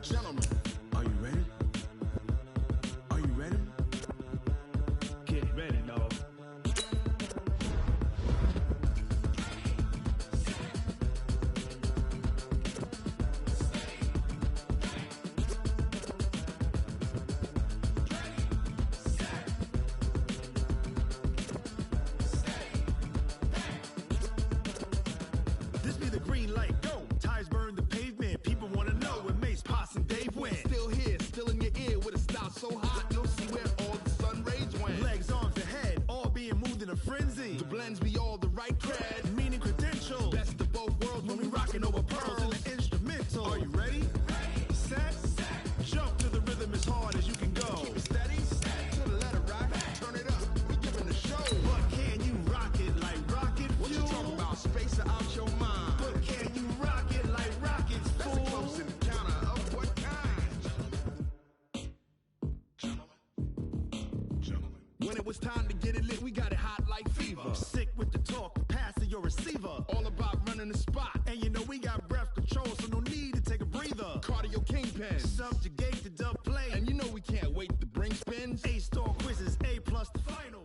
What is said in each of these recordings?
Gentlemen, are you ready? Are you ready? Get ready, dog. This be the green light, go. Tires burn the pavement. People wanna know when Mace, Pops, and Dave went. Still here, still in your ear with a style so hot, you'll see where all the sun rays went. Legs, arms, and head, all being moved in a frenzy. The blends be all the right cred, meaning credentials. Best of both worlds when we rockin' over pearls in the instrumental. Are you ready? Set, jump to the rhythm as hard as you can go. Keep it steady, to the letter rock, turn it up, we giving the show. But can you rock it like rocket fuel? What you talking about, space out your mind? But can you rock it like rockets, fool? That's a close encounter of what kind? Gentlemen. When it was time to get it lit, we got it hot like fever. Sick with the talk, passing your receiver. All about running the spot. And you know we got breath control, so no need to take a breather. Cardio kingpin, subjugate the dub play. And you know we can't wait to bring spins. A-star quizzes, A+ the final.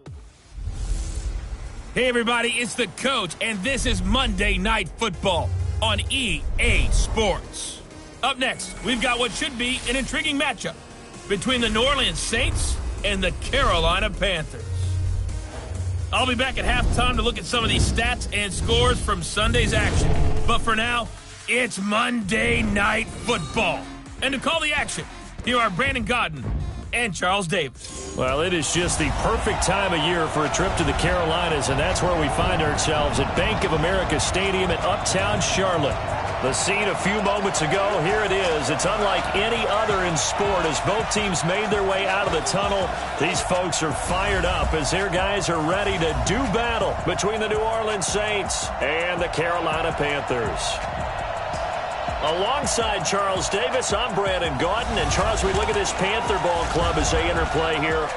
Hey everybody, it's the coach, and this is Monday Night Football on EA Sports. Up next, we've got what should be an intriguing matchup between the New Orleans Saints and the Carolina Panthers. I'll be back at halftime to look at some of these stats and scores from Sunday's action. But for now, it's Monday Night Football. And to call the action, here are Brandon Godden and Charles Davis. Well, it is just the perfect time of year for a trip to the Carolinas, and that's where we find ourselves at Bank of America Stadium in Uptown Charlotte. The scene a few moments ago, here it is. It's unlike any other in sport as both teams made their way out of the tunnel. These folks are fired up as their guys are ready to do battle between the New Orleans Saints and the Carolina Panthers. Alongside Charles Davis, I'm Brandon Gaudin. And Charles, we look at this Panther ball club as they enter play here.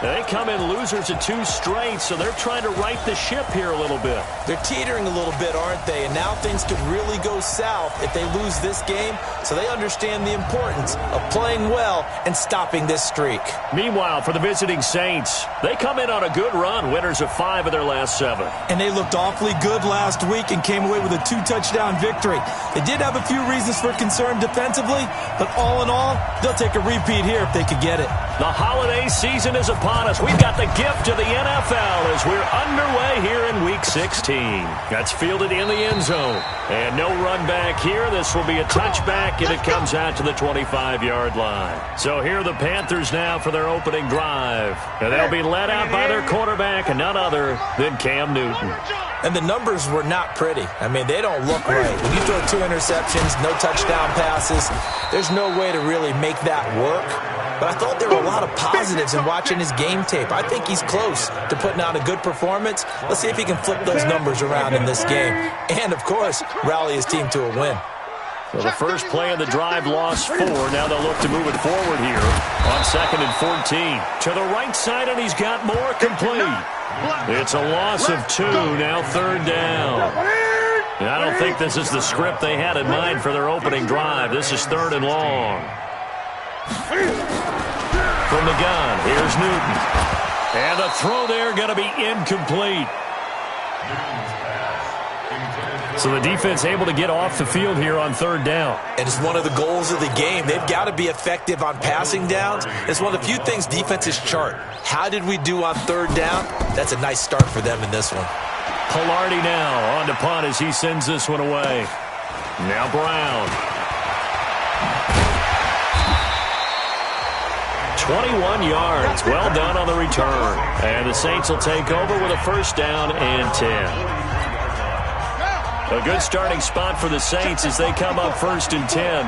They come in losers of 2 straight, so they're trying to right the ship here a little bit. They're teetering a little bit, aren't they? And now things could really go south if they lose this game, so they understand the importance of playing well and stopping this streak. Meanwhile, for the visiting Saints, they come in on a good run, winners of 5 of their last 7. And they looked awfully good last week and came away with a 2-touchdown victory. They did have a few reasons for concern defensively, but all in all, they'll take a repeat here if they could get it. The holiday season is upon us. We've got the gift of the NFL as we're underway here in Week 16. That's fielded in the end zone. And no run back here. This will be a touchback, and it comes out to the 25-yard line. So here are the Panthers now for their opening drive. And they'll be led out by their quarterback, and none other than Cam Newton. And the numbers were not pretty. I mean, they don't look right. When you throw 2 interceptions, no touchdown passes, there's no way to really make that work. But I thought there were a lot of positives in watching his game tape. I think he's close to putting out a good performance. Let's see if he can flip those numbers around in this game. And, of course, rally his team to a win. So the first play of the drive lost 4. Now they'll look to move it forward here on 2nd and 14. To the right side, and he's got more complete. It's a loss of 2, now 3rd down. And I don't think this is the script they had in mind for their opening drive. This is 3rd and long. From the gun, here's Newton. And the throw there going to be incomplete. So the defense able to get off the field here on 3rd down. And it's one of the goals of the game. They've got to be effective on passing downs. It's one of the few things defenses chart. How did we do on 3rd down? That's a nice start for them in this one. Pilardi now on to punt as he sends this one away. Now Brown. 21 yards. Well done on the return. And the Saints will take over with a 1st down and 10. A good starting spot for the Saints as they come up 1st and 10.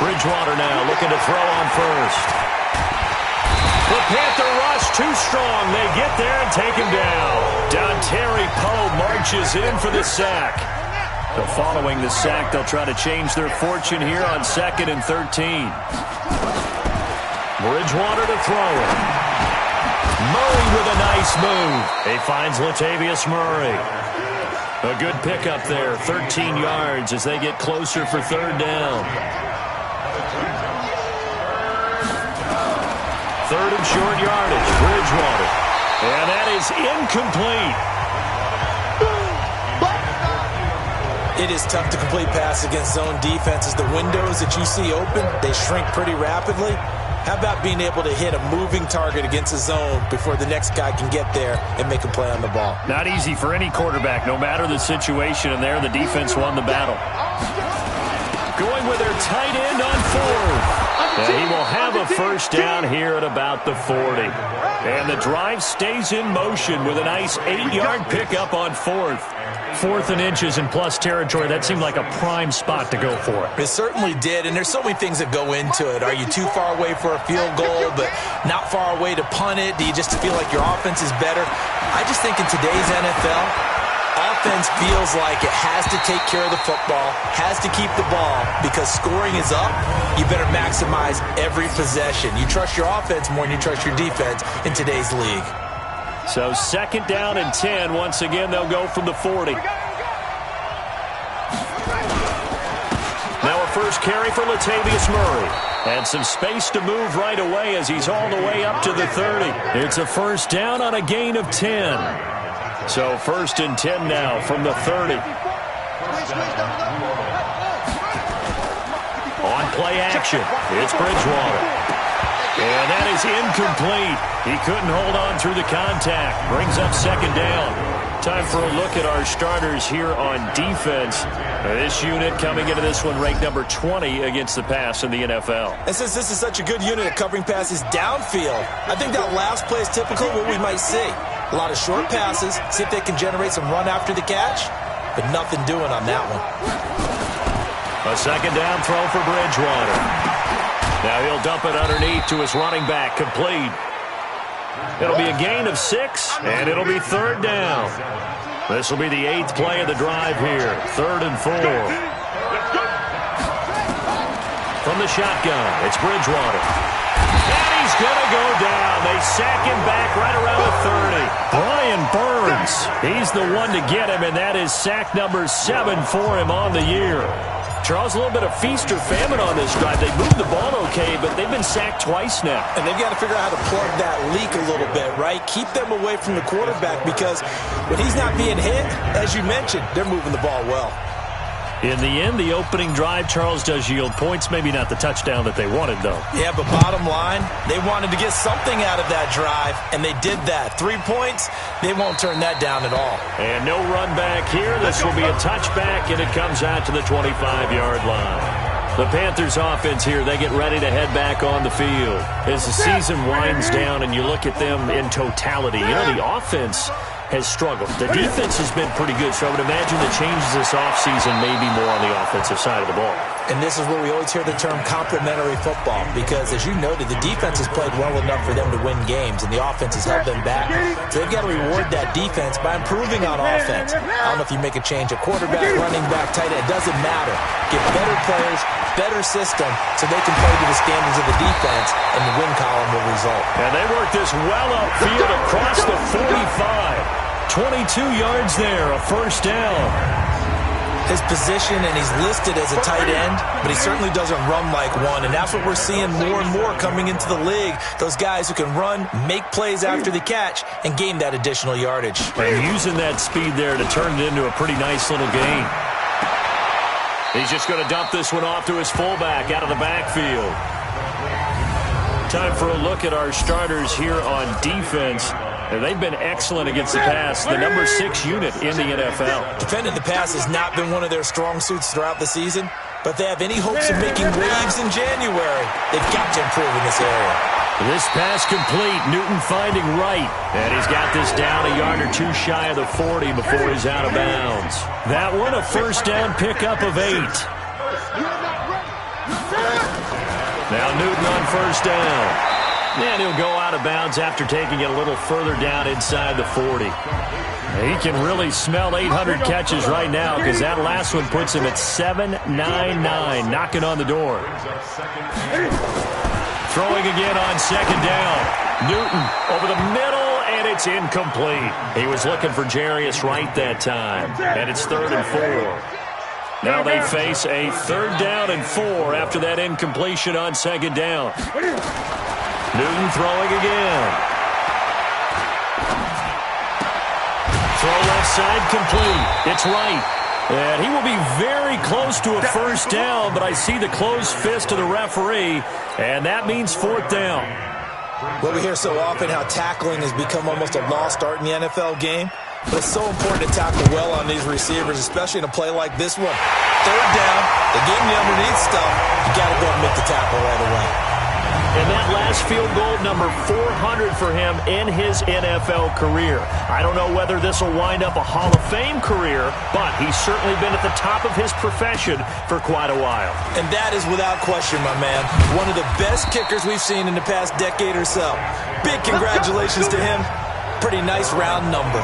Bridgewater now looking to throw on 1st. The Panther rush too strong. They get there and take him down. Dontari Poe marches in for the sack. So following the sack, they'll try to change their fortune here on 2nd and 13. Bridgewater to throw it. Murray with a nice move. He finds Latavius Murray. A good pickup there, 13 yards as they get closer for third down. Third and short yardage, Bridgewater. And that is incomplete. It is tough to complete passes against zone defenses. The windows that you see open, they shrink pretty rapidly. How about being able to hit a moving target against a zone before the next guy can get there and make a play on the ball? Not easy for any quarterback, no matter the situation, and there the defense won the battle. Going with their tight end on fourth. And he will have a first down here at about the 40. And the drive stays in motion with a nice 8-yard pickup on fourth. Fourth and inches in plus territory. That seemed like a prime spot to go for it. It certainly did, and there's so many things that go into it. Are you too far away for a field goal, but not far away to punt it? Do you just feel like your offense is better? I just think in today's NFL, offense feels like it has to take care of the football, has to keep the ball, because scoring is up. You better maximize every possession. You trust your offense more than you trust your defense in today's league. So second down and 10. Once again, they'll go from the 40. Now a first carry for Latavius Murray. And some space to move right away as he's all the way up to the 30. It's a first down on a gain of 10. So first and 10 now from the 30. On play action, it's Bridgewater. And that is incomplete. He couldn't hold on through the contact. Brings up second down. Time for a look at our starters here on defense. This unit coming into this one ranked number 20 against the pass in the NFL. And since this is such a good unit at covering passes downfield, I think that last play is typical of what we might see. A lot of short passes, see if they can generate some run after the catch, but nothing doing on that one. A second down throw for Bridgewater. Now he'll dump it underneath to his running back, complete. It'll be a gain of 6, and it'll be third down. This will be the 8th play of the drive here, 3rd and 4. From the shotgun, it's Bridgewater. And he's going to go down. They sack him back right around the 30. Brian Burns, he's the one to get him, and that is sack number 7 for him on the year. Charles, a little bit of feast or famine on this drive. They moved the ball okay, but they've been sacked twice now. And they've got to figure out how to plug that leak a little bit, right? Keep them away from the quarterback, because when he's not being hit, as you mentioned, they're moving the ball well. In the end, the opening drive, Charles, does yield points. Maybe not the touchdown that they wanted, though. Yeah, but bottom line, they wanted to get something out of that drive, and they did that. 3 points, they won't turn that down at all. And no run back here. This will be a touchback, and it comes out to the 25-yard line. The Panthers offense here, they get ready to head back on the field. As the season winds down and you look at them in totality, you know, the offense has struggled. The defense has been pretty good, so I would imagine the changes this offseason may be more on the offensive side of the ball. And this is where we always hear the term complementary football, because as you noted, the defense has played well enough for them to win games, and the offense has held them back. So they've got to reward that defense by improving on offense. I don't know if you make a change at quarterback, running back, tight end, it doesn't matter. Get better players, better system, so they can play to the standards of the defense, and the win column will result. And they work this well upfield across the 45. 22 yards there, a first down. His position, and he's listed as a tight end, but he certainly doesn't run like one, and that's what we're seeing more and more coming into the league. Those guys who can run, make plays after the catch, and gain that additional yardage. And using that speed there to turn it into a pretty nice little gain. He's just going to dump this one off to his fullback out of the backfield. Time for a look at our starters here on defense. And they've been excellent against the pass, the number 6 unit in the NFL. Defending the pass has not been one of their strong suits throughout the season, but if they have any hopes of making waves in January, they've got to improve in this area. This pass complete, Newton finding right, and he's got this down a yard or 2 shy of the 40 before he's out of bounds. That one a first down pickup of 8. Now Newton on first down. And he'll go out of bounds after taking it a little further down inside the 40. He can really smell 800 catches right now, because that last one puts him at 799, knocking on the door. Throwing again on second down. Newton over the middle, and it's incomplete. He was looking for Jarius Wright that time, and it's 3rd and 4. Now they face a 3rd down and 4 after that incompletion on 2nd down. Newton throwing again. Throw left side complete. It's Wright. And he will be very close to a 1st down, but I see the closed fist of the referee, and that means 4th down. Well, we hear so often how tackling has become almost a lost art in the NFL game. But it's so important to tackle well on these receivers, especially in a play like this one. 3rd down, they gave me underneath stuff. You got to go and make the tackle right away. And that last field goal, number 400 for him in his NFL career. I don't know whether this will wind up a Hall of Fame career, but he's certainly been at the top of his profession for quite a while. And that is without question, my man, one of the best kickers we've seen in the past decade or so. Big congratulations to him. Pretty nice round number.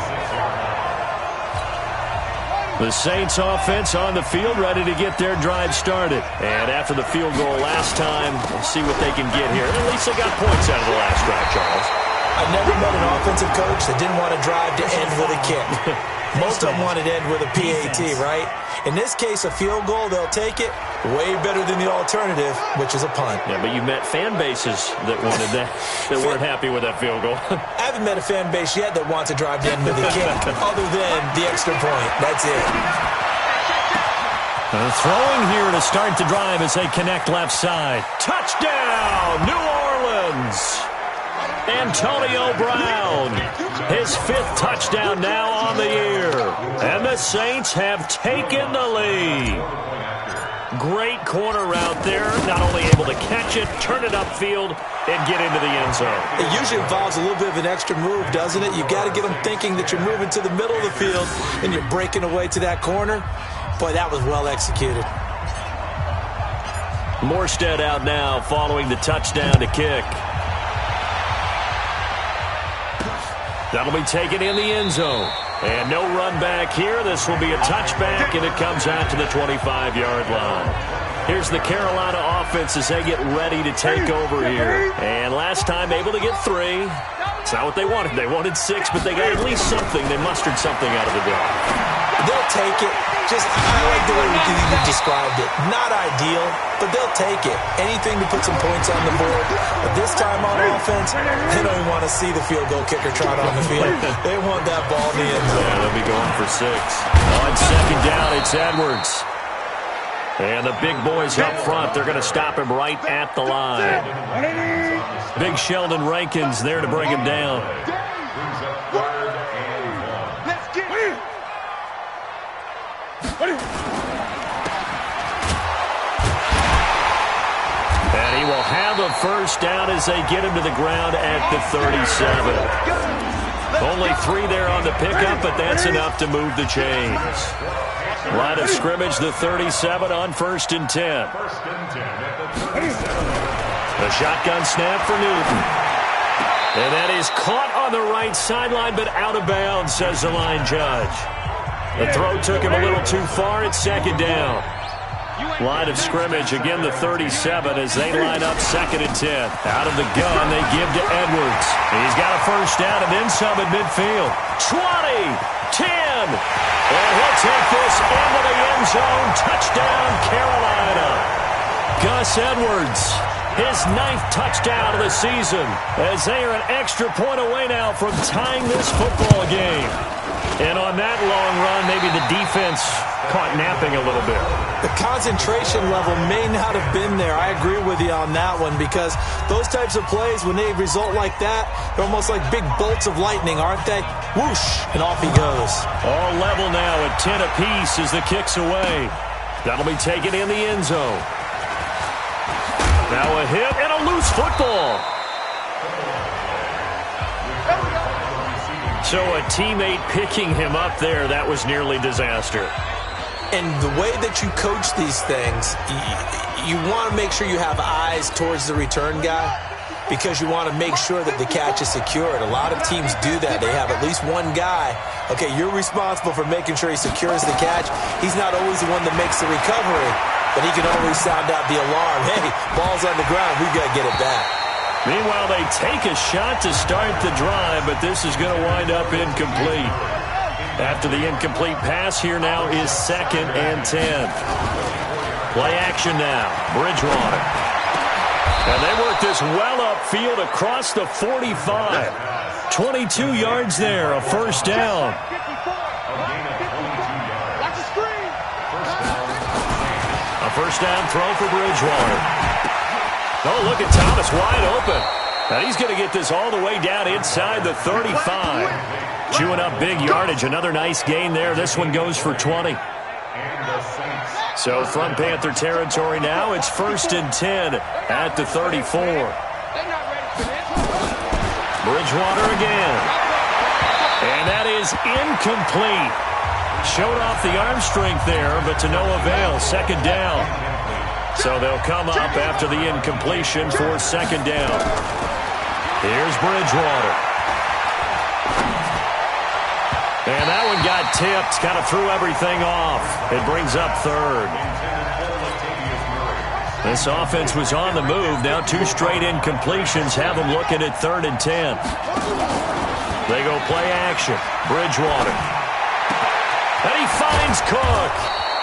The Saints offense on the field, ready to get their drive started. And after the field goal last time, we'll see what they can get here. At least they got points out of the last drive, Charles. I never met an offensive coach that didn't want a drive to end with a kick. Most of them wanted to end with a PAT, right? In this case, a field goal, they'll take it. Way better than the alternative, which is a punt. Yeah, but you met fan bases that wanted that, that weren't happy with that field goal. I haven't met a fan base yet that wants to drive to end with a kick, other than the extra point. That's it. Throwing here to start the drive as they connect left side. Touchdown, New Orleans! Antonio Brown, his 5th touchdown now on the year. And the Saints have taken the lead. Great corner route there. Not only able to catch it, turn it upfield, and get into the end zone. It usually involves a little bit of an extra move, doesn't it? You've got to get them thinking that you're moving to the middle of the field and you're breaking away to that corner. Boy, that was well executed. Morstead out now following the touchdown to kick. That'll be taken in the end zone. And no run back here. This will be a touchback, and it comes out to the 25-yard line. Here's the Carolina offense as they get ready to take over here. And last time able to get 3. It's not what they wanted. They wanted 6, but they got at least something. They mustered something out of the drive. They'll take it. I like the way you described it. Not ideal, but they'll take it. Anything to put some points on the board. But this time on offense, they don't even want to see the field goal kicker trot on the field. They want that ball in the end zone. Yeah, they'll be going for 6. On 2nd down, it's Edwards. And the big boys up front, they're going to stop him right at the line. Big Sheldon Rankins there to bring him down. And he will have a 1st down as they get him to the ground at the 37. Only 3 there on the pickup, but that's enough to move the chains. Line of scrimmage, the 37 on 1st and 10. A shotgun snap for Newton. And that is caught on the right sideline, but out of bounds, says the line judge. The throw took him a little too far. It's 2nd down. Line of scrimmage, again the 37 as they line up 2nd and 10. Out of the gun, they give to Edwards. He's got a 1st down and then some at midfield. 20, 10, and he'll take this into the end zone. Touchdown, Carolina. Gus Edwards, his 9th touchdown of the season, as they are an extra point away now from tying this football game. And on that long run, maybe the defense caught napping a little bit. The concentration level may not have been there. I agree with you on that one, because those types of plays, when they result like that, they're almost like big bolts of lightning, aren't they? Whoosh, and off he goes. All level now at 10 apiece as the kick's away. That'll be taken in the end zone. Now a hit and a loose football. So a teammate picking him up there, that was nearly disaster. And the way that you coach these things, you want to make sure you have eyes towards the return guy, because you want to make sure that the catch is secured. A lot of teams do that. They have at least one guy. Okay, you're responsible for making sure he secures the catch. He's not always the one that makes the recovery, but he can always sound out the alarm. Hey, ball's on the ground. We've got to get it back. Meanwhile, they take a shot to start the drive, but this is going to wind up incomplete. After the incomplete pass, here now is 2nd and 10. Play action now. Bridgewater. And they work this well upfield across the 45. 22 yards there, a first down. A first down throw for Bridgewater. Oh, look at Thomas wide open. And he's going to get this all the way down inside the 35. Chewing up big yardage. Another nice gain there. This one goes for 20. So from Panther territory now, it's 1st and 10 at the 34. Bridgewater again. And that is incomplete. Showed off the arm strength there, but to no avail. 2nd down. So they'll come up after the incompletion for 2nd down. Here's Bridgewater. And that one got tipped, kind of threw everything off. It brings up 3rd. This offense was on the move. Now 2 straight incompletions have them looking at 3rd and 10. They go play action. Bridgewater. And he finds Cook.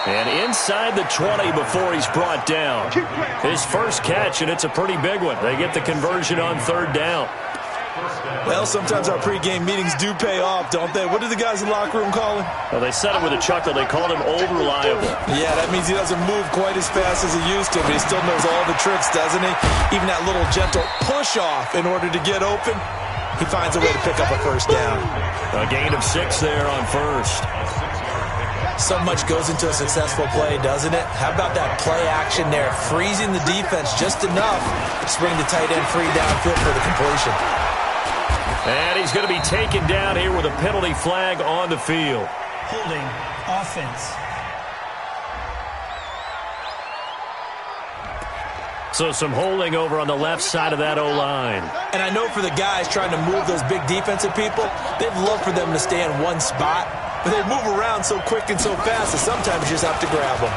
And inside the 20 before he's brought down. His first catch, and it's a pretty big one. They get the conversion on 3rd down. Well, sometimes our pregame meetings do pay off, don't they? What do the guys in the locker room call him? Well, they said it with a chuckle. They called him old reliable. Yeah, that means he doesn't move quite as fast as he used to, but he still knows all the tricks, doesn't he? Even that little gentle push-off in order to get open, he finds a way to pick up a first down. A gain of 6 there on 1st. So much goes into a successful play, doesn't it? How about that play action there, freezing the defense just enough to bring the tight end free downfield for the completion. And he's going to be taken down here with a penalty flag on the field. Holding offense. So some holding over on the left side of that O-line. And I know for the guys trying to move those big defensive people, they'd love for them to stay in one spot. But they move around so quick and so fast that sometimes you just have to grab them.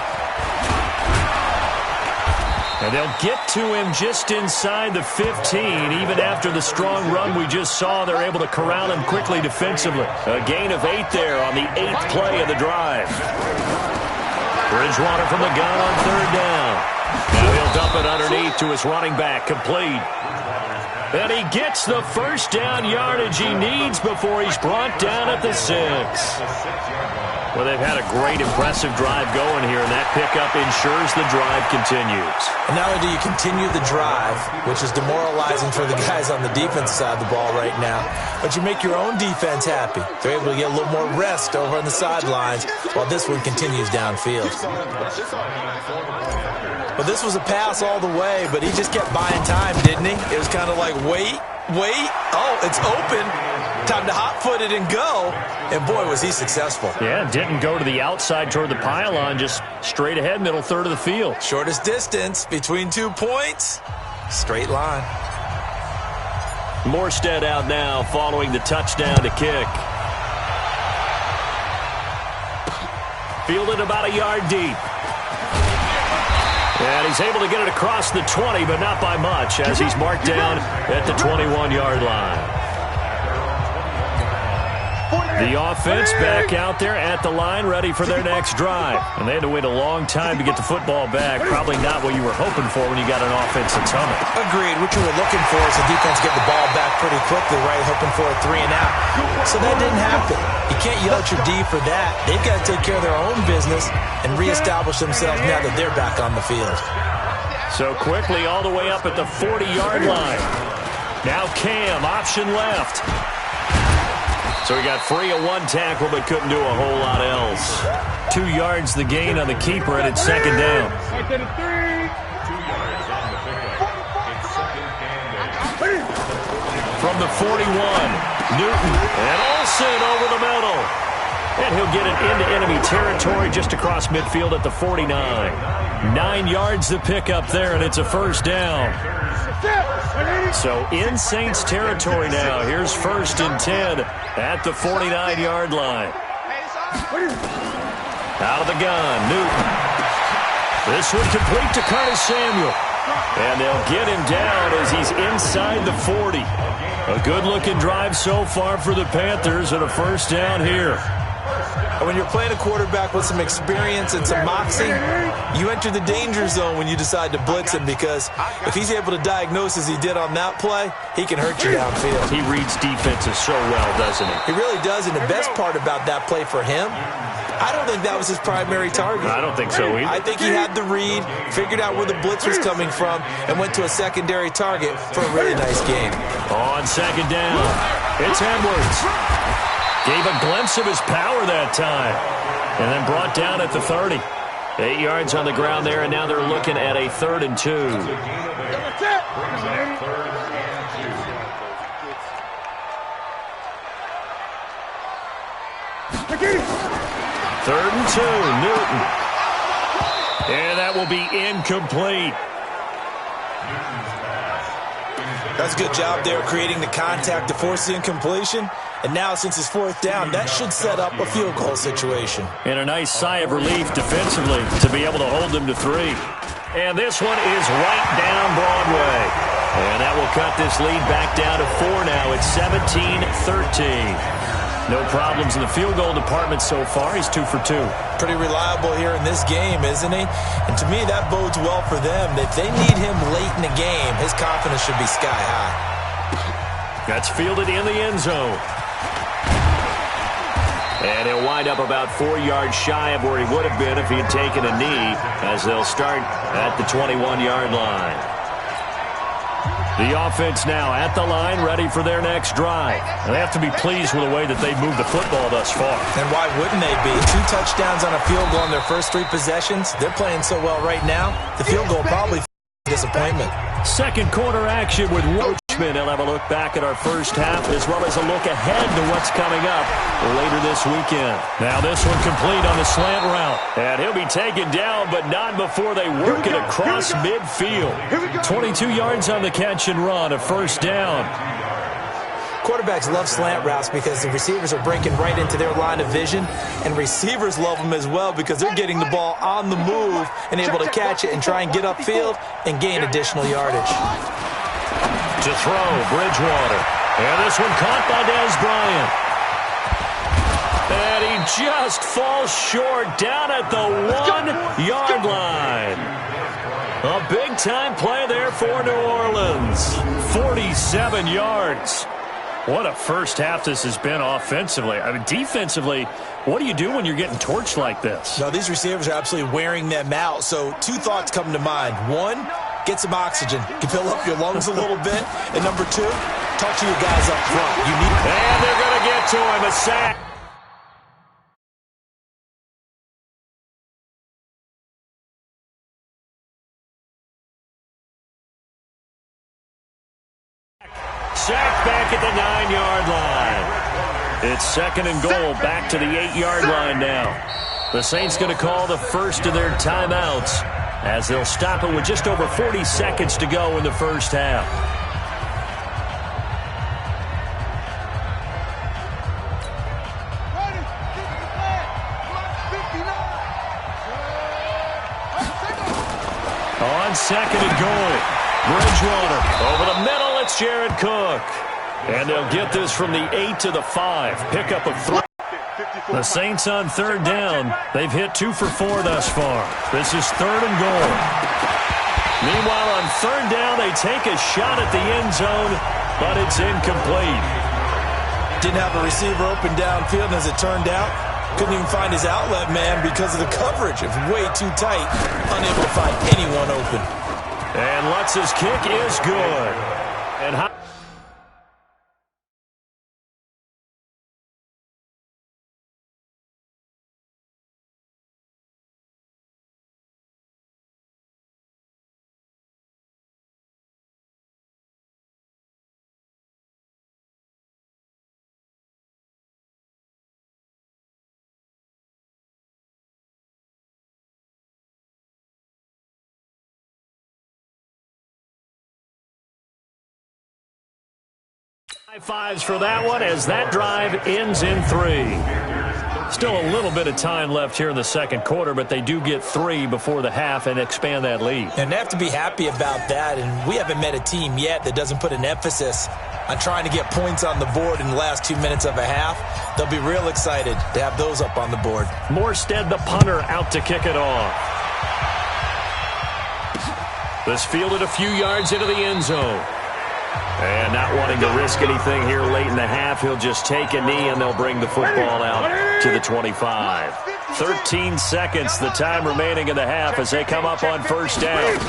And they'll get to him just inside the 15. Even after the strong run we just saw, they're able to corral him quickly defensively. A gain of 8 there on the 8th play of the drive. Bridgewater from the gun on 3rd down. Now he'll dump it underneath to his running back, complete. And he gets the first down yardage he needs before he's brought down at the 6. Well, they've had a great, impressive drive going here, and that pickup ensures the drive continues. And not only do you continue the drive, which is demoralizing for the guys on the defense side of the ball right now, but you make your own defense happy. They're able to get a little more rest over on the sidelines while this one continues downfield. Well, this was a pass all the way, but he just kept buying time, didn't he? It was kind of like, wait. Oh, it's open. Time to hot-foot it and go. And, boy, was he successful. Yeah, didn't go to the outside toward the pylon, just straight ahead, middle third of the field. Shortest distance between 2 points. Straight line. Morstead out now following the touchdown to kick. Fielded about a yard deep. And he's able to get it across the 20, but not by much, as he's marked down at the 21-yard line. The offense back out there at the line, ready for their next drive. And they had to wait a long time to get the football back. Probably not what you were hoping for when you got an offense that's humming. Agreed. What you were looking for is the defense get the ball back pretty quickly, right? Hoping for a 3 and out. So that didn't happen. You can't yell at your D for that. They've got to take care of their own business and reestablish themselves now that they're back on the field. So quickly all the way up at the 40-yard line. Now Cam, option left. So he got free of 1 tackle, but couldn't do a whole lot else. 2 yards the gain on the keeper, and it's 2nd down. From the 41, Newton, and Olsen over the middle. And he'll get it into enemy territory just across midfield at the 49. 9 yards the pickup there, and it's a first down. So in Saints territory now. Here's 1st and 10 at the 49-yard line. Out of the gun, Newton. This one complete to Curtis Samuel. And they'll get him down as he's inside the 40. A good-looking drive so far for the Panthers and a first down here. When you're playing a quarterback with some experience and some moxie, you enter the danger zone when you decide to blitz him, because if he's able to diagnose as he did on that play, he can hurt you downfield. He reads defenses so well, doesn't he? He really does, and the best part about that play for him, I don't think that was his primary target. I don't think so either. I think he had the read, figured out where the blitz was coming from, and went to a secondary target for a really nice game. On second down, it's Edwards. Gave a glimpse of his power that time, and then brought down at the 30. 8 yards on the ground there, and now they're looking at a 3rd and 2. Third and 2, Newton. And that will be incomplete. That's a good job there creating the contact to force the incompletion. And now, since it's 4th down, that should set up a field goal situation. And a nice sigh of relief defensively to be able to hold them to 3. And this one is right down Broadway. And that will cut this lead back down to 4 now. It's 17-13. No problems in the field goal department so far. He's 2 for 2. Pretty reliable here in this game, isn't he? And to me, that bodes well for them. If they need him late in the game, his confidence should be sky high. That's fielded in the end zone. And he'll wind up about 4 yards shy of where he would have been if he had taken a knee, as they'll start at the 21-yard line. The offense now at the line, ready for their next drive. And they have to be pleased with the way that they've moved the football thus far. And why wouldn't they be? 2 touchdowns on a field goal in their first 3 possessions. They're playing so well right now. The field goal probably disappointment. Second quarter action with Roachman. He'll have a look back at our first half, as well as a look ahead to what's coming up later this weekend. Now this one complete on the slant route. And he'll be taken down, but not before they work it across midfield. 22 yards on the catch and run, a first down. Quarterbacks love slant routes because the receivers are breaking right into their line of vision, and receivers love them as well because they're getting the ball on the move and able to catch it and try and get upfield and gain additional yardage. To throw, Bridgewater. And this one caught by Dez Bryant. And he just falls short down at the 1-yard line. A big-time play there for New Orleans. 47 yards. What a first half this has been offensively. I mean, defensively, what do you do when you're getting torched like this? No, these receivers are absolutely wearing them out. So 2 thoughts come to mind. 1, get some oxygen. You fill up your lungs a little bit. And number 2, talk to your guys up front. You need. And they're going to get to him. A sack. Sacked back at the 9-yard line. It's 2nd and goal, back to the 8-yard line now. The Saints going to call the first of their timeouts as they'll stop it with just over 40 seconds to go in the first half. On 2nd and goal. Bridgewater over the middle, it's Jared Cook. And they'll get this from the 8 to the 5. Pickup of 3. The Saints on 3rd down. They've hit 2 for 4 thus far. This is 3rd and goal. Meanwhile, on 3rd down, they take a shot at the end zone, but it's incomplete. Didn't have a receiver open downfield, and as it turned out, couldn't even find his outlet man because of the coverage. It was way too tight, unable to find anyone open. And Lutz's kick is good. And how high fives for that one as that drive ends in 3. Still a little bit of time left here in the second quarter, but they do get 3 before the half and expand that lead. And they have to be happy about that, and we haven't met a team yet that doesn't put an emphasis on trying to get points on the board in the last 2 minutes of a half. They'll be real excited to have those up on the board. Morstead, the punter, out to kick it off. This fielded a few yards into the end zone. And not wanting to risk anything here late in the half, he'll just take a knee and they'll bring the football out to the 25. 13 seconds, the time remaining in the half as they come up on first down.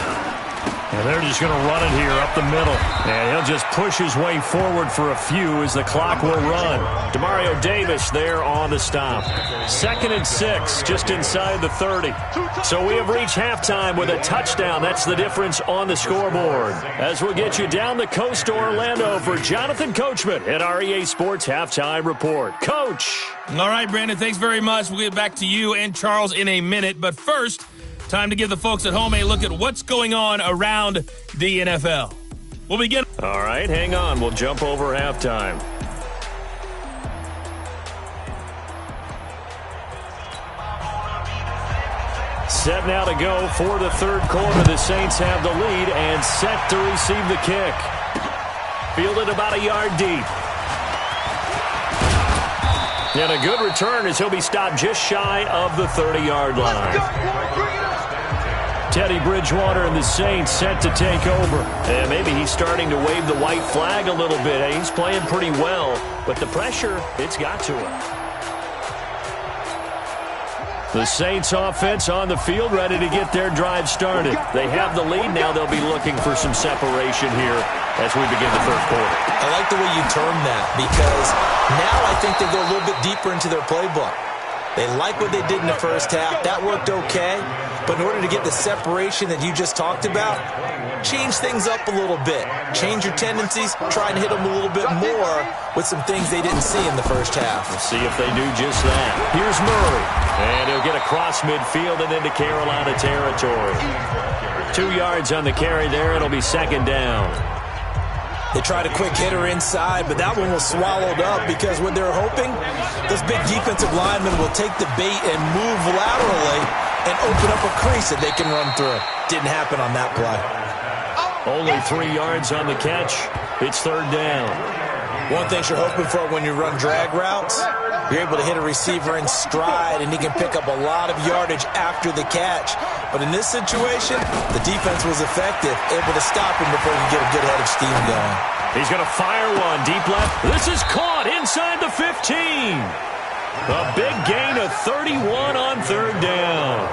And they're just going to run it here up the middle. And he'll just push his way forward for a few as the clock will run. Demario Davis there on the stop. 2nd and 6, just inside the 30. So we have reached halftime with a touchdown. That's the difference on the scoreboard. As we'll get you down the coast to Orlando for Jonathan Coachman at our EA Sports Halftime Report. Coach! All right, Brandon, thanks very much. We'll get back to you and Charles in a minute. But first, time to give the folks at home a look at what's going on around the NFL. We'll begin. All right, hang on. We'll jump over halftime. Set now to go for the third quarter. The Saints have the lead and set to receive the kick. Fielded about a yard deep. And a good return as he'll be stopped just shy of the 30-yard line. Teddy Bridgewater and the Saints set to take over. And maybe he's starting to wave the white flag a little bit. He's playing pretty well, but the pressure, it's got to him. The Saints offense on the field, ready to get their drive started. They have the lead. Now they'll be looking for some separation here as we begin the third quarter. I like the way you term that because now I think they go a little bit deeper into their playbook. They like what they did in the first half. That worked okay. But in order to get the separation that you just talked about, change things up a little bit. Change your tendencies. Try and hit them a little bit more with some things they didn't see in the first half. We'll see if they do just that. Here's Murray. And he'll get across midfield and into Carolina territory. 2 yards on the carry there. It'll be second down. They tried a quick hitter inside, but that one was swallowed up because what they're hoping, those big defensive linemen will take the bait and move laterally and open up a crease that they can run through. Didn't happen on that play. Only 3 yards on the catch. It's third down. One thing you're hoping for when you run drag routes, you're able to hit a receiver in stride, and he can pick up a lot of yardage after the catch. But in this situation, the defense was effective, able to stop him before he could get a good head of steam going. He's going to fire one deep left. This is caught inside the 15. A big gain of 31 on third down.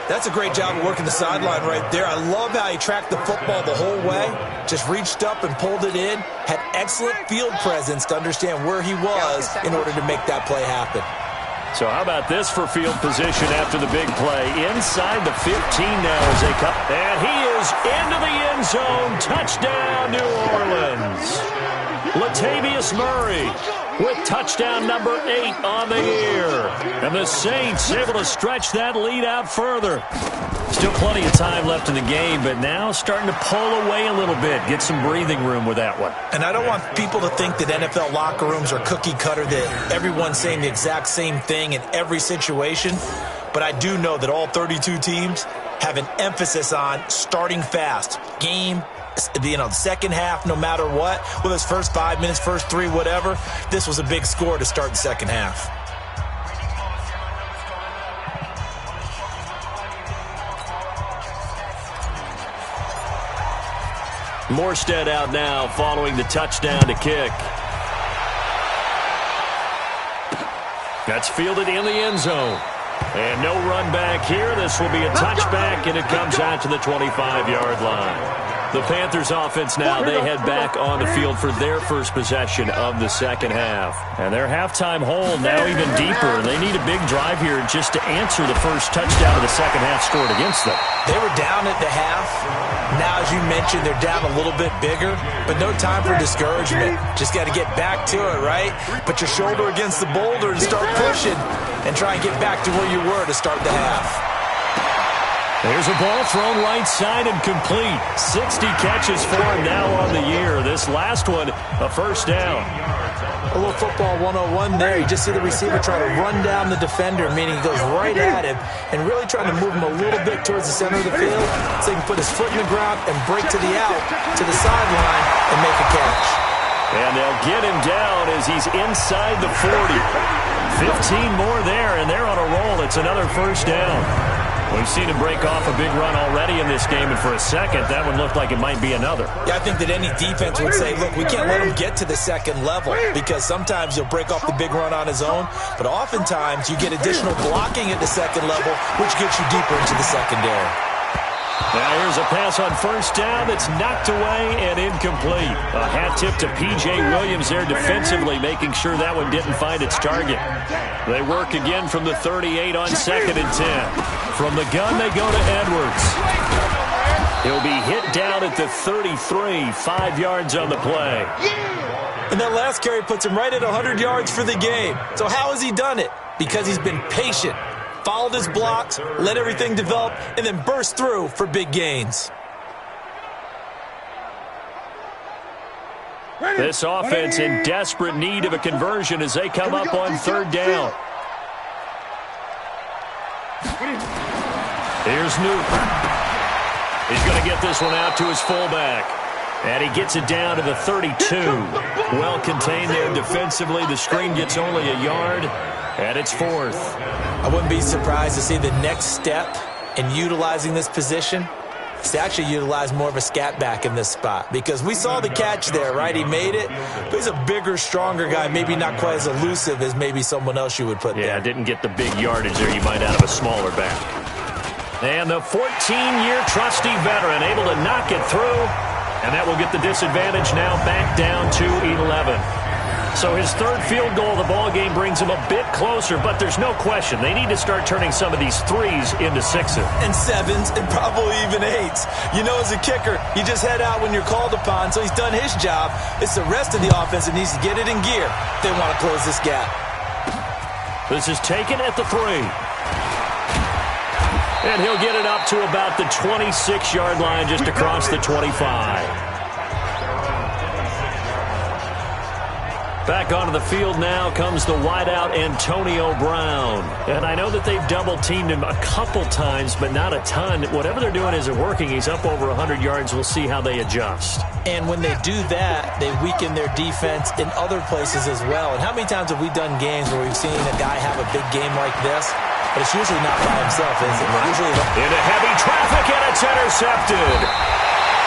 That's a great job of working the sideline right there. I love how he tracked the football the whole way, just reached up and pulled it in, had excellent field presence to understand where he was in order to make that play happen. So how about this for field position after the big play? Inside the 15 now as they come. And he is into the end zone. Touchdown, New Orleans. Latavius Murray with touchdown number 8 on the year. And the Saints able to stretch that lead out further. Still plenty of time left in the game, but now starting to pull away a little bit. Get some breathing room with that one. And I don't want people to think that NFL locker rooms are cookie cutter, that everyone's saying the exact same thing in every situation. But I do know that all 32 teams have an emphasis on starting fast. Game, the second half, no matter what, whether it's first 5 minutes, first 3, whatever, this was a big score to start the second half. Morstead out now following the touchdown to kick. That's fielded in the end zone. And no run back here. This will be a touchback, and it comes out to the 25-yard line. The Panthers offense now, they head back on the field for their first possession of the second half. And their halftime hole now even deeper. They need a big drive here just to answer the first touchdown of the second half scored against them. They were down at the half. Now, as you mentioned, they're down a little bit bigger, but no time for discouragement. Just got to get back to it, right? Put your shoulder against the boulder and start pushing and try and get back to where you were to start the half. There's a ball thrown right side and complete. 60 catches for him now on the year. This last one, a first down. A little football 101 there. You just see the receiver try to run down the defender, meaning he goes right at him and really trying to move him a little bit towards the center of the field so he can put his foot in the ground and break to the out, to the sideline, and make a catch. And they'll get him down as he's inside the 40. 15 more there, and they're on a roll. It's another first down. We've seen him break off a big run already in this game, and for a second, that one looked like it might be another. Yeah, I think that any defense would say, look, we can't let him get to the second level because sometimes he'll break off the big run on his own, but oftentimes you get additional blocking at the second level, which gets you deeper into the secondary. Now here's a pass on first down that's knocked away and incomplete. A hat tip to P.J. Williams there defensively, making sure that one didn't find its target. They work again from the 38 on 2nd and 10. From the gun, they go to Edwards. He'll be hit down at the 33, 5 yards on the play. And that last carry puts him right at 100 yards for the game. So how has he done it? Because he's been patient. Followed his blocks, let everything develop, and then burst through for big gains. This offense in desperate need of a conversion as they come up on 3rd down. Here's Newton. He's going to get this one out to his fullback. And he gets it down to the 32. Well contained there defensively. The screen gets only a yard, and it's 4th. I wouldn't be surprised to see the next step in utilizing this position is to actually utilize more of a scat back in this spot. Because we saw the catch there, right? He made it, but he's a bigger, stronger guy, maybe not quite as elusive as maybe someone else you would put there. Yeah, didn't get the big yardage there you might out of a smaller back. And the 14-year trusty veteran able to knock it through, and that will get the disadvantage now back down to 11. So his 3rd field goal of the ballgame brings him a bit closer, but there's no question they need to start turning some of these 3s into 6s. And 7s and probably even 8s. You know, as a kicker, you just head out when you're called upon, so he's done his job. It's the rest of the offense that needs to get it in gear if they want to close this gap. This is taken at the 3. And he'll get it up to about the 26-yard line just across the 25. Back onto the field now comes the wideout Antonio Brown. And I know that they've double-teamed him a couple times, but not a ton. Whatever they're doing isn't working. He's up over 100 yards. We'll see how they adjust. And when they do that, they weaken their defense in other places as well. And how many times have we done games where we've seen a guy have a big game like this? But it's usually not by himself, is it? Usually into heavy traffic, and it's intercepted.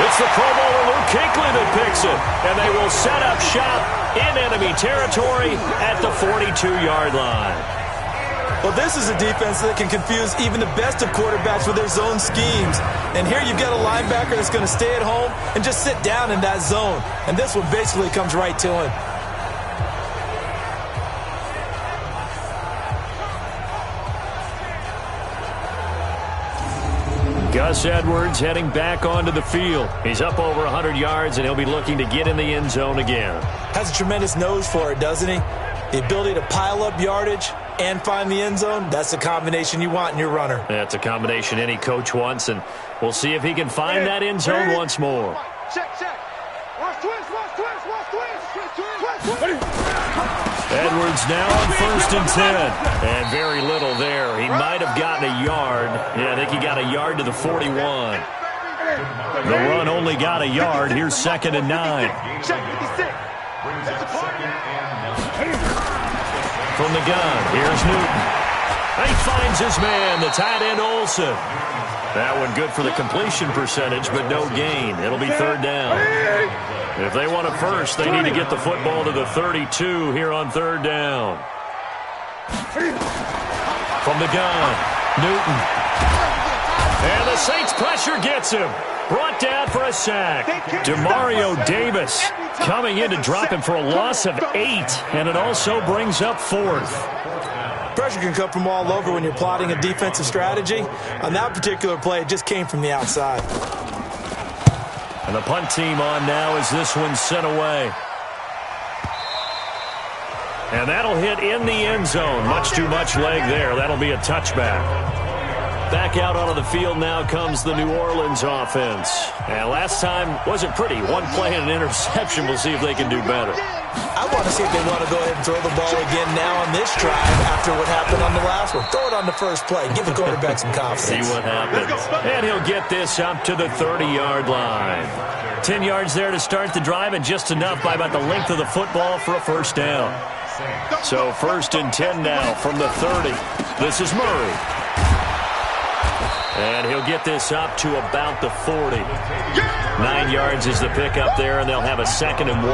It's the Pro Bowler Luke Kuechly that picks it. And they will set up shop in enemy territory at the 42-yard line. Well, this is a defense that can confuse even the best of quarterbacks with their zone schemes. And here you've got a linebacker that's going to stay at home and just sit down in that zone. And this one basically comes right to him. Gus Edwards heading back onto the field. He's up over 100 yards, and he'll be looking to get in the end zone again. Has a tremendous nose for it, doesn't he? The ability to pile up yardage and find the end zone, that's the combination you want in your runner. That's a combination any coach wants, and we'll see if he can find that end zone once more. Check. Watch twist. Edwards now on 1st and 10. And very little there. He might have gotten a yard. Yeah, I think he got a yard to the 41. The run only got a yard. Here's 2nd and 9. From the gun, here's Newton. He finds his man, the tight end Olsen. That one good for the completion percentage, but no gain. It'll be 3rd down. If they want it first, they need to get the football to the 32 here on 3rd down. From the gun, Newton. And the Saints pressure gets him. Brought down for a sack. Demario Davis coming in to drop him for a loss of 8. And it also brings up 4th. Pressure can come from all over when you're plotting a defensive strategy. On that particular play, it just came from the outside. And the punt team on now as this one's sent away. And that'll hit in the end zone. Much too much leg there. That'll be a touchback. Back out onto the field now comes the New Orleans offense. And last time wasn't pretty. One play and an interception. We'll see if they can do better. I want to see if they want to go ahead and throw the ball again now on this drive after what happened on the last one. Throw it on the first play. Give the quarterback some confidence. See what happens. And he'll get this up to the 30-yard line. 10 yards there to start the drive, and just enough by about the length of the football for a first down. So 1st and 10 now from the 30. This is Murray. And he'll get this up to about the 40. 9 yards is the pickup there, and they'll have a 2nd and 1.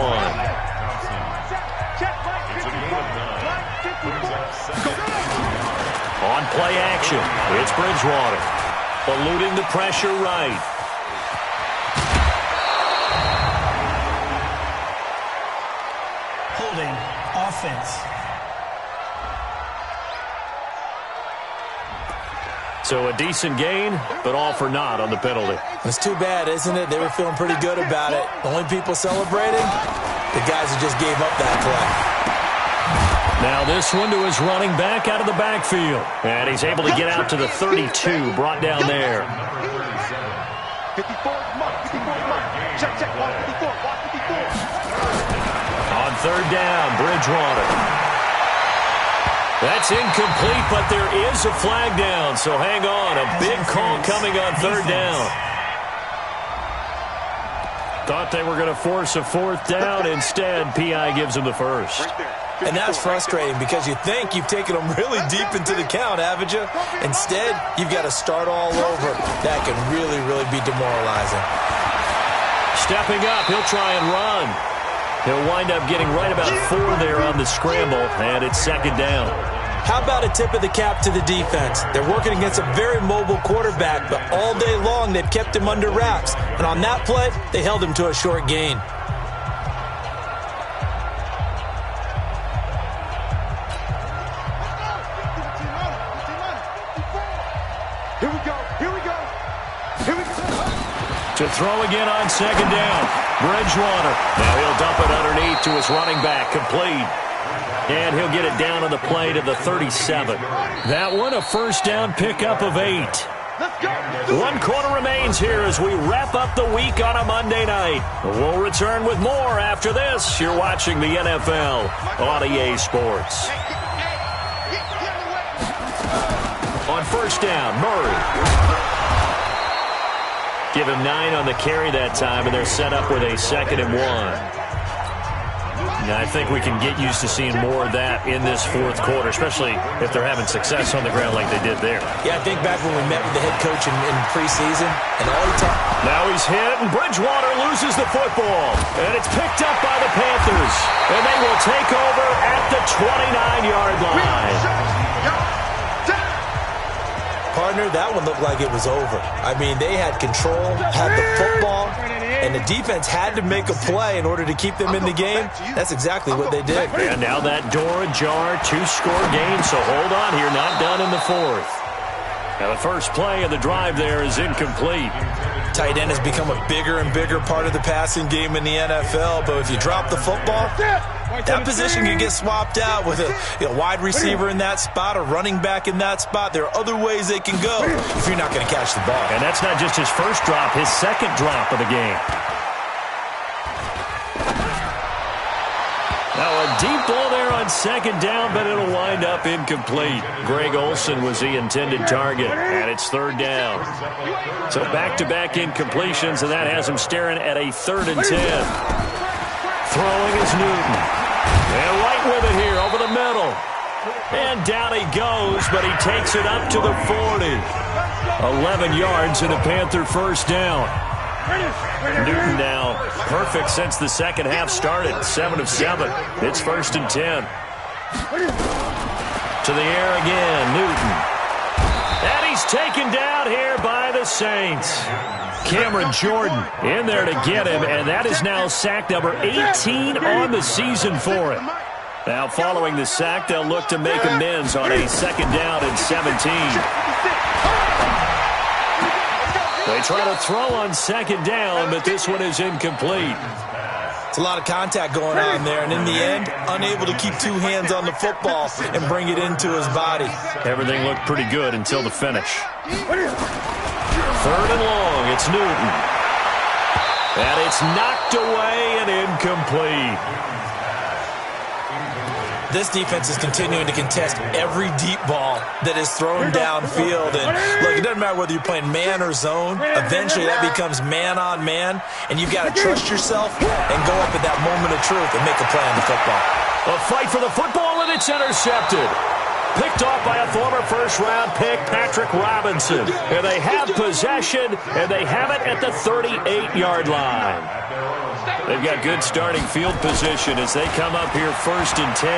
On play action, it's Bridgewater. Eluding the pressure right. Holding offense. So a decent gain, but all for naught on the penalty. It's too bad, isn't it? They were feeling pretty good about it. The only people celebrating, the guys who just gave up that play. Now this one to his running back out of the backfield. And he's able to get out to the 32, brought down there. 54, check, 54. On 3rd down, Bridgewater. That's incomplete, but there is a flag down, so hang on. A big call coming on 3rd down. Thought they were going to force a 4th down. Instead, P.I. gives him the first. And that's frustrating because you think you've taken them really deep into the count, haven't you? Instead, you've got to start all over. That can really, really be demoralizing. Stepping up, he'll try and run. He'll wind up getting right about 4 there on the scramble, and it's 2nd down. How about a tip of the cap to the defense? They're working against a very mobile quarterback, but all day long they've kept him under wraps. And on that play, they held him to a short gain. To throw again on 2nd down. Bridgewater. Now he'll dump it underneath to his running back. Complete. And he'll get it down on the play to the 37. That one a first down pickup of 8. 1 quarter remains here as we wrap up the week on a Monday night. We'll return with more after this. You're watching the NFL on EA Sports. On first down, Murray. Give him 9 on the carry that time, and they're set up with a 2nd and 1. Now, I think we can get used to seeing more of that in this 4th quarter, especially if they're having success on the ground like they did there. Yeah, I think back when we met with the head coach in preseason, and all he talked. Now he's hit, and Bridgewater loses the football. And it's picked up by the Panthers. And they will take over at the 29-yard line. Partner, that one looked like it was over. I mean, they had control, had the football, and the defense had to make a play in order to keep them in the game. That's exactly what they did. And now that door ajar, 2-score game, so hold on here, not done in the 4th. Now the first play of the drive there is incomplete. Tight end has become a bigger and bigger part of the passing game in the NFL, but if you drop the football, that position can get swapped out with a wide receiver in that spot, a running back in that spot. There are other ways they can go if you're not going to catch the ball. And that's not just his first drop, his 2nd drop of the game. Now a deep ball there on 2nd down, but it'll wind up incomplete. Greg Olsen was the intended target, and it's 3rd down. So back-to-back incompletions, and that has him staring at a 3rd and 10. Throwing is Newton. And right with it here over the middle. And down he goes, but he takes it up to the 40. 11 yards and a Panther first down. Newton now perfect since the second half started. 7 of 7. It's 1st and 10. To the air again, Newton. And he's taken down here by the Saints. Cameron Jordan in there to get him, and that is now sack number 18 on the season for him. Now following the sack, they'll look to make amends on a 2nd down and 17. They try to throw on 2nd down, but this one is incomplete. It's a lot of contact going on there, and in the end, unable to keep two hands on the football and bring it into his body. Everything looked pretty good until the finish. 3rd and long, it's Newton. And it's knocked away and incomplete. This defense is continuing to contest every deep ball that is thrown downfield. And look, it doesn't matter whether you're playing man or zone. Eventually that becomes man on man, and you've got to trust yourself and go up at that moment of truth and make a play on the football. A fight for the football, and it's intercepted. Picked off by a former first-round pick, Patrick Robinson. And they have possession, and they have it at the 38-yard line. They've got good starting field position as they come up here 1st and 10.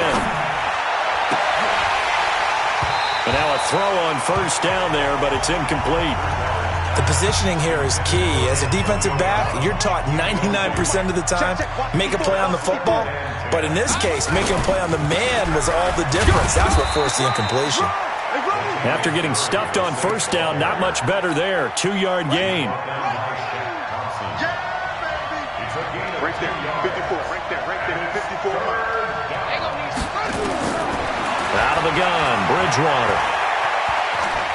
And now a throw on 1st down there, but it's incomplete. The positioning here is key. As a defensive back, you're taught 99% of the time, make a play on the football. But in this case, making a play on the man was all the difference. That's what forced the incompletion. After getting stuffed on 1st down, not much better there. 2-yard gain. Right there, 54, right there, 54. Out of the gun, Bridgewater.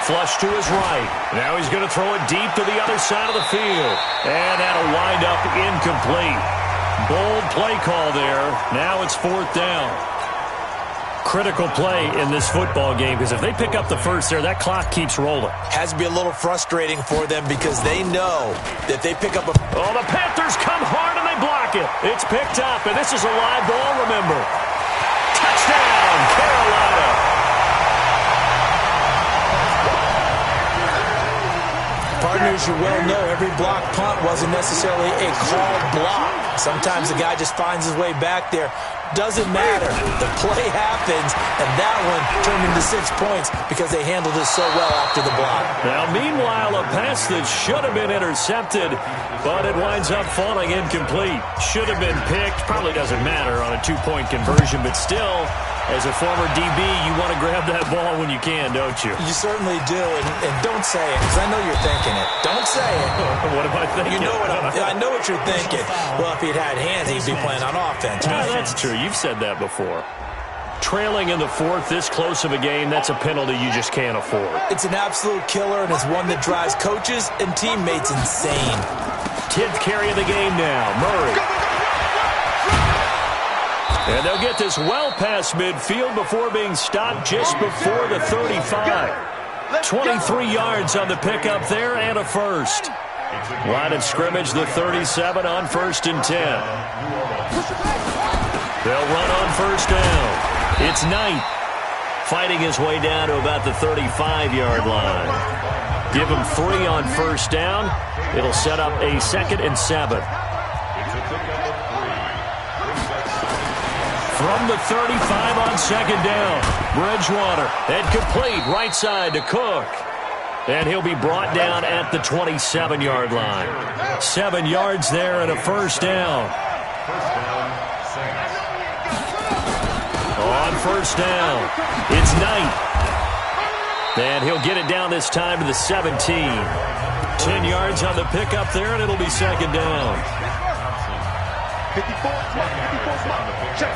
Flush to his right. Now he's going to throw it deep to the other side of the field. And that'll wind up incomplete. Bold play call there. Now it's 4th down. Critical play in this football game, because if they pick up the first there, that clock keeps rolling. Has to be a little frustrating for them because they know that they pick up a... Oh, the Panthers come hard and they block it. It's picked up, and this is a live ball, remember. Touchdown, Carolina. Partners, you well know every block punt wasn't necessarily a called block. Sometimes the guy just finds his way back there. Doesn't matter. The play happens, and that one turned into 6 points because they handled it so well after the block. Now, meanwhile, a pass that should have been intercepted, but it winds up falling incomplete. Should have been picked. Probably doesn't matter on a 2-point conversion, but still, as a former DB, you want to grab that ball when you can, don't you? You certainly do, and don't say it, because I know you're thinking it. Don't say it. What am I thinking? You know I know what you're thinking. Well, if he'd had hands, he'd be playing on offense. Right? That's true. You've said that before. Trailing in the 4th, this close of a game, that's a penalty you just can't afford. It's an absolute killer, and it's one that drives coaches and teammates insane. 10th carry of the game now. Murray. And they'll get this well past midfield before being stopped just before the 35. 23 yards on the pickup there and a first. Line of scrimmage, the 37 on 1st and 10. They'll run on 1st down. It's Knight fighting his way down to about the 35-yard line. Give him 3 on 1st down. It'll set up a 2nd and 7. From the 35 on 2nd down. Bridgewater, and complete right side to Cook. And he'll be brought down at the 27-yard line. 7 yards there and a 1st down. On 1st down, it's Knight. And he'll get it down this time to the 17. 10 yards on the pickup there, and it'll be 2nd down. 54 spot. Check.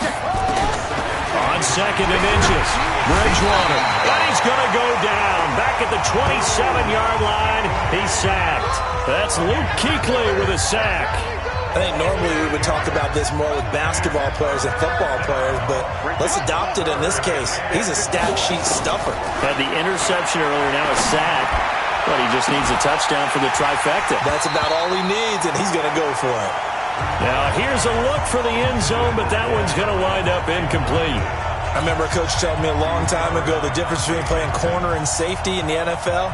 On 2nd and inches, Bridgewater. And he's going to go down. Back at the 27-yard line, he's sacked. That's Luke Kuechly with a sack. I think normally we would talk about this more with basketball players and football players, but let's adopt it in this case. He's a stat sheet stuffer. Had the interception earlier, now a sack. But he just needs a touchdown for the trifecta. That's about all he needs, and he's going to go for it. Now, here's a look for the end zone, but that one's going to wind up incomplete. I remember a coach telling me a long time ago the difference between playing corner and safety in the NFL.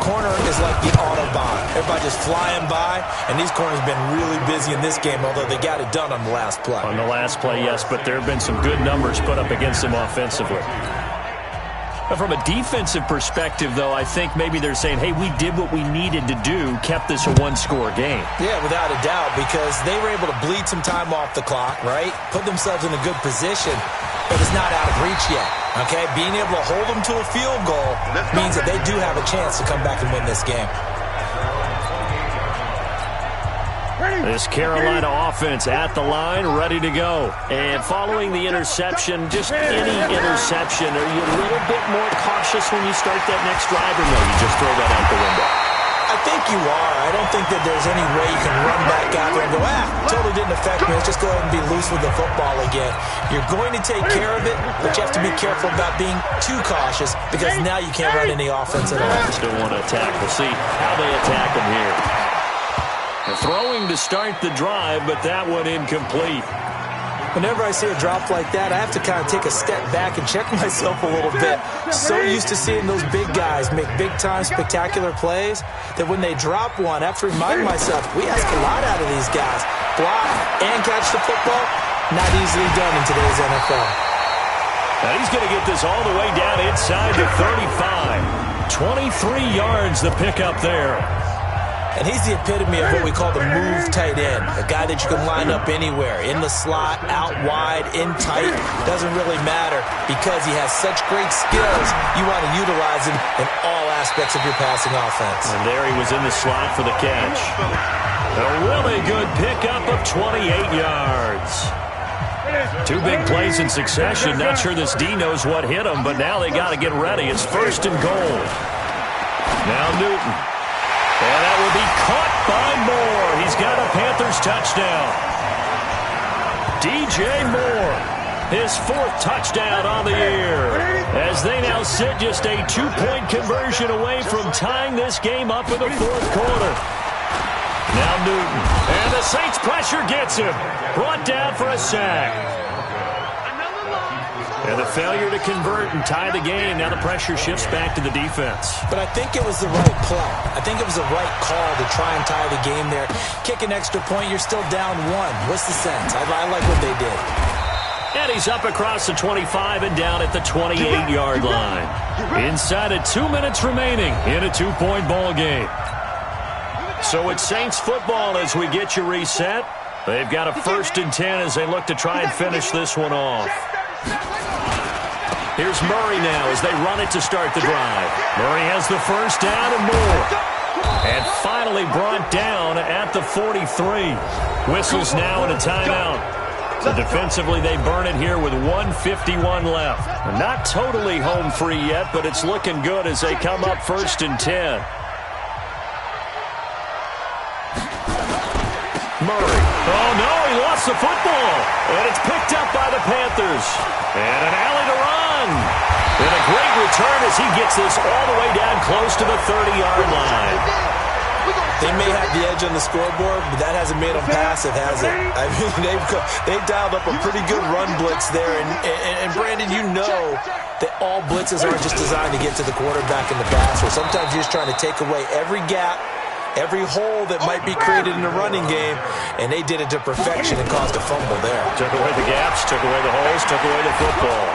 Corner is like the Autobahn. Everybody just flying by, and these corners have been really busy in this game, although they got it done on the last play. On the last play, yes, but there have been some good numbers put up against them offensively. But from a defensive perspective, though, I think maybe they're saying, hey, we did what we needed to do, kept this a one-score game. Yeah, without a doubt, because they were able to bleed some time off the clock, right? Put themselves in a good position, but it's not out of reach yet, okay? Being able to hold them to a field goal means that they do have a chance to come back and win this game. Ready? This Carolina offense at the line, ready to go. And following the interception, just any interception, are you a little bit more cautious when you start that next drive, or no, you just throw that out the window? I think you are. I don't think that there's any way you can run back out there and go, totally didn't affect me. Let's just go ahead and be loose with the football again. You're going to take care of it, but you have to be careful about being too cautious because now you can't run any offense at all. Still want to attack. We'll see how they attack them here. They're throwing to start the drive, but that one incomplete. Whenever I see a drop like that, I have to kind of take a step back and check myself a little bit. So used to seeing those big guys make big-time spectacular plays that when they drop one, I have to remind myself, we ask a lot out of these guys. Block and catch the football, not easily done in today's NFL. Now he's going to get this all the way down inside the 35. 23 yards the pickup there. And he's the epitome of what we call the move tight end, a guy that you can line up anywhere, in the slot, out wide, in tight, doesn't really matter because he has such great skills. You want to utilize him in all aspects of your passing offense. And there he was in the slot for the catch. A really good pickup of 28 yards. Two big plays in succession. Not sure this D knows what hit him, but now they got to get ready. It's 1st and goal. Now Newton. And that will be caught by Moore. He's got a Panthers touchdown. DJ Moore, his 4th touchdown on the year. As they now sit just a 2-point conversion away from tying this game up in the 4th quarter. Now Newton. And the Saints pressure gets him. Brought down for a sack. And the failure to convert and tie the game. Now the pressure shifts back to the defense. But I think it was the right play. I think it was the right call to try and tie the game there. Kick an extra point, you're still down 1. What's the sense? I like what they did. And he's up across the 25 and down at the 28-yard line. Inside of 2 minutes remaining in a 2-point ball game. So it's Saints football as we get you reset. They've got a 1st and 10 as they look to try and finish this one off. Here's Murray now as they run it to start the drive. Murray has the 1st down and more. And finally brought down at the 43. Whistles now and a timeout. So defensively they burn it here with 1:51 left. Not totally home free yet, but it's looking good as they come up 1st and 10. Murray. Oh, no, he lost the football. And it's picked up by the Panthers. And an alley to run. And a great return as he gets this all the way down close to the 30-yard line. They may have the edge on the scoreboard, but that hasn't made them passive, has it? I mean, they've dialed up a pretty good run blitz there. And Brandon, you know that all blitzes aren't just designed to get to the quarterback in the passer. Sometimes you're just trying to take away every gap, every hole that might be created in the running game, and they did it to perfection and caused a fumble there. Took away the gaps, took away the holes, took away the football.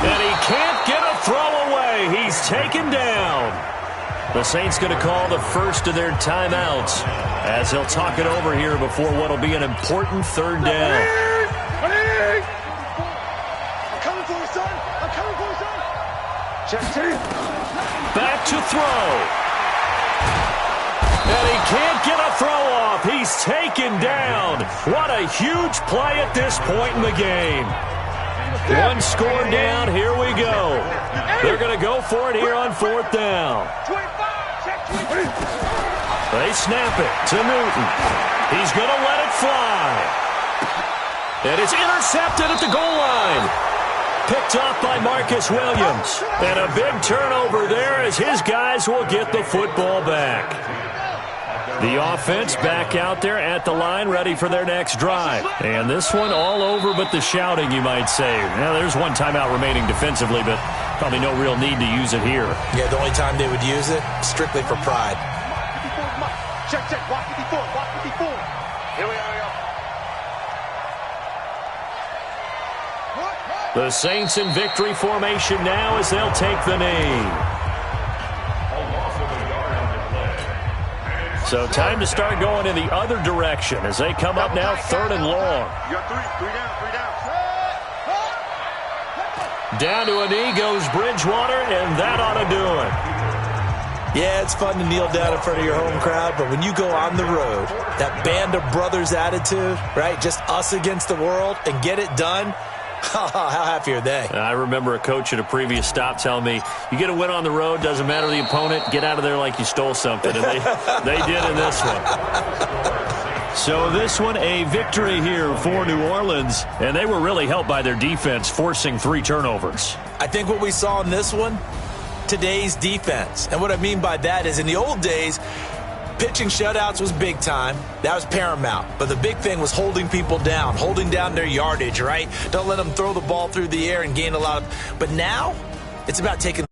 And he can't get a throw away. He's taken down. The Saints going to call the first of their timeouts as they'll talk it over here before what will be an important 3rd down. I'm coming for you, son. I'm coming for you, son. Check 2. Back to throw. And he can't get a throw off. He's taken down. What a huge play at this point in the game. 1 score down. Here we go. They're going to go for it here on 4th down. They snap it to Newton. He's going to let it fly. And it's intercepted at the goal line. Picked off by Marcus Williams. And a big turnover there as his guys will get the football back. The offense back out there at the line, ready for their next drive. And this one all over but the shouting, you might say. Now, there's 1 timeout remaining defensively, but probably no real need to use it here. Yeah, the only time they would use it, strictly for pride. Check, block 54, block 54. Here we are. The Saints in victory formation now as they'll take the knee. So time to start going in the other direction as they come up now 3rd and long. You got 3 down. Down to a knee goes Bridgewater, and that ought to do it. Yeah, it's fun to kneel down in front of your home crowd, but when you go on the road, that band of brothers attitude, right, just us against the world, and get it done, how happy are they? I remember a coach at a previous stop telling me, you get a win on the road, doesn't matter the opponent, get out of there like you stole something. And they did in this one. So this one, a victory here for New Orleans. And they were really helped by their defense, forcing 3 turnovers. I think what we saw in this one, today's defense. And what I mean by that is in the old days, pitching shutouts was big time. That was paramount. But the big thing was holding people down, holding down their yardage, right? Don't let them throw the ball through the air and gain a lot of. But now, it's about taking